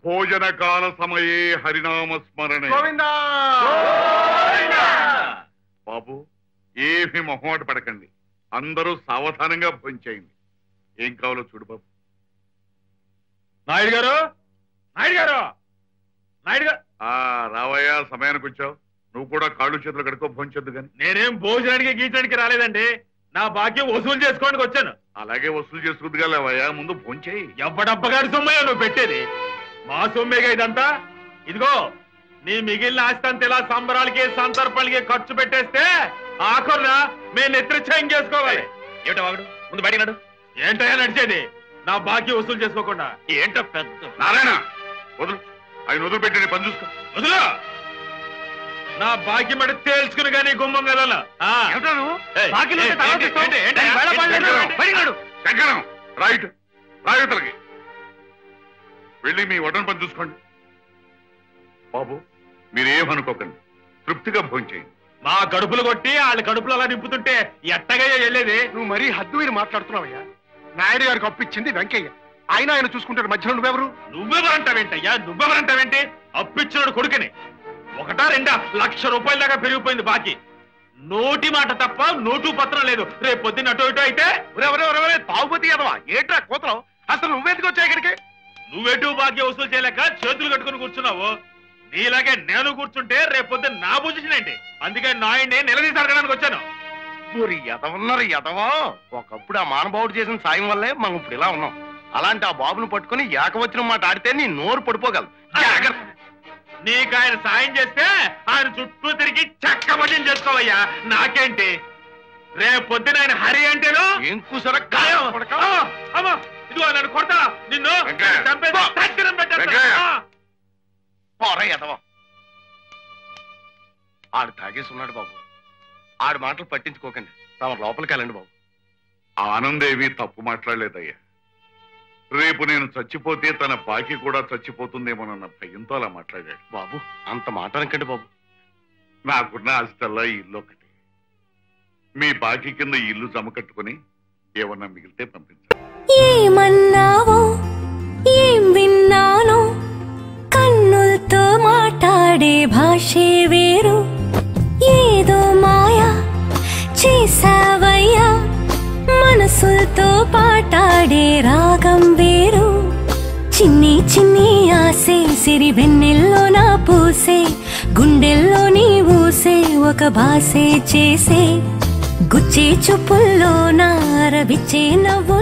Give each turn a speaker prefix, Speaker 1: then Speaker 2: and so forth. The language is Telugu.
Speaker 1: భోజన కాల సమయే హరినామ స్మరణే. బాబు, ఏమి మొహమాట పడకండి. అందరూ సావధానంగా భోంచేయండి. ఏం కావాలో చూడు బాబు.
Speaker 2: నాయుడు గారు, నాయుడు గారు, నాయుడు గారు.
Speaker 1: రావయ్యా, సమయానికి వచ్చావు. నువ్వు కూడా కాళ్ళు చేతులు కడుక్కో, భోంచొద్దు గాని.
Speaker 2: నేనేం భోజనానికి గీచడానికి రాలేదండి. నా బాకీ వసూలు చేసుకోవడానికి వచ్చాను.
Speaker 1: అలాగే వసూలు చేసుకుందిగా లేవయ్యా, ముందు భోంచేయి.
Speaker 2: ఎవ్వడబ్బగారి సొమ్మయ్యా నువ్వు పెట్టేది? మా సొమ్మేగా ఇదంతా. ఇదిగో, నీ మిగిలిన ఆస్తి అంత ఇలా సంబరాలకి సంతర్పణలకి ఖర్చు పెట్టేస్తే ఆఖరున మేము నెత్తిరిచ్చాయం చేసుకోవాలి.
Speaker 3: ఏమిటో వాడు ముందు బయట నడు.
Speaker 2: ఏంటయ్యా నడిచేది? నా బాకీ వసూలు చేసుకోకుండా.
Speaker 3: ఏంటో పెద్ద
Speaker 1: నారాయణ, వదులు. ఆయన వదిలిపెట్టి పని చూసుకో.
Speaker 2: వదులు. నా బాకీ మడి తేల్చుకుని కానీ గుమ్మం కదా.
Speaker 1: రైట్, రాయుతలకి వెళ్ళి మీ వడ్డన పని చూసుకోండి. బాబు, మీరేమనుకోకండి, తృప్తిగా భోంచేయండి.
Speaker 2: మా కడుపులు కొట్టి వాళ్ళ కడుపులు అలా నింపుతుంటే ఎట్టగా వెళ్ళేది?
Speaker 4: నువ్వు మరీ హద్దు మీరు మాట్లాడుతున్నావయ్యా. నాయుడు గారికి అప్పిచ్చింది వెంకయ్య. ఆయన చూసుకుంటాడు, మధ్యలో నువ్వెవరు?
Speaker 2: నువ్వెవరంటావేంటయ్యా? నువ్వెవరంటావేంటి? అప్పిచ్చినాడు కొడుకుని. 1-2 లక్ష రూపాయల దాకా పెరిగిపోయింది బాకీ. నోటి మాట తప్ప నోటు పత్రం లేదు. రేపు పొద్దున్న అటో ఇటో అయితే
Speaker 4: తాగుబోతీ కదవా? ఏంట్రా కోతలం? అసలు నువ్వెందుకు వచ్చావు ఇక్కడికి?
Speaker 2: నువ్వెటు బాకీ వసూలు చేయలేక చేతులు కట్టుకుని కూర్చున్నావు. నీలాగే నేను కూర్చుంటే రేపు పొద్దున్న నా పొజిషన్ ఏంటి? అందుకే నాయుడిని నిలదీసి అడగడానికి వచ్చాను.
Speaker 4: ఊరి ఎదవన్నారు ఎదవా. ఒకప్పుడు ఆ మానబావుడు చేసిన సాయం వల్లే మనం ఇప్పుడు ఇలా ఉన్నాం. అలాంటి ఆ బాబును పట్టుకుని ఏకవచనం మాట ఆడితే నీ నోరు పడిపోగలదు.
Speaker 2: నీకు ఆయన సాయం చేస్తే ఆయన చుట్టూ తిరిగి చక్కబడ్డం చేసుకోవయ్యా. నాకేంటి? రేపు పొద్దున ఆయన హరి అంటేను
Speaker 4: ఏం కూసరా
Speaker 2: ఇదిగో నన్ను కొడతా, నిన్ను
Speaker 4: పోరా ఎదవా. ఆడు తాగేసున్నాడు బాబు. ఆడి మాటలు పట్టించుకోకండి. తమ లోపలికి వెళ్ళండి బాబు.
Speaker 1: ఆనందేవి తప్పు మాట్లాడలేదయ్యా. రేపు నేను చచ్చిపోతే తన బాకీ కూడా చచ్చిపోతుందేమోనన్న భయంతో అలా మాట్లాడాడు.
Speaker 4: బాబు, అంత మాట అనకండి బాబు.
Speaker 1: నాకున్న ఆస్తల్లా ఈ ఇల్లు ఒకటి. మీ బాకీ కింద ఈ ఇల్లు జమ కట్టుకుని ఏమన్నా మిగిలితే పంపించాలి.
Speaker 5: ఏమన్నావో ఏం విన్నానో, కన్నులతో మాట్లాడే భాషే వేరు. ఏదో మాయా చేసావయ్యా, మనసులతో పాటాడే రాగం వేరు. చిన్ని చిన్ని ఆసే సిరి వెన్నెల్లో నా పూసే, గుండెల్లో నీ ఊసే ఒక భాసే చేసే. గుచ్చే చూపుల్లో నా రవిచ్చే నవ్వు.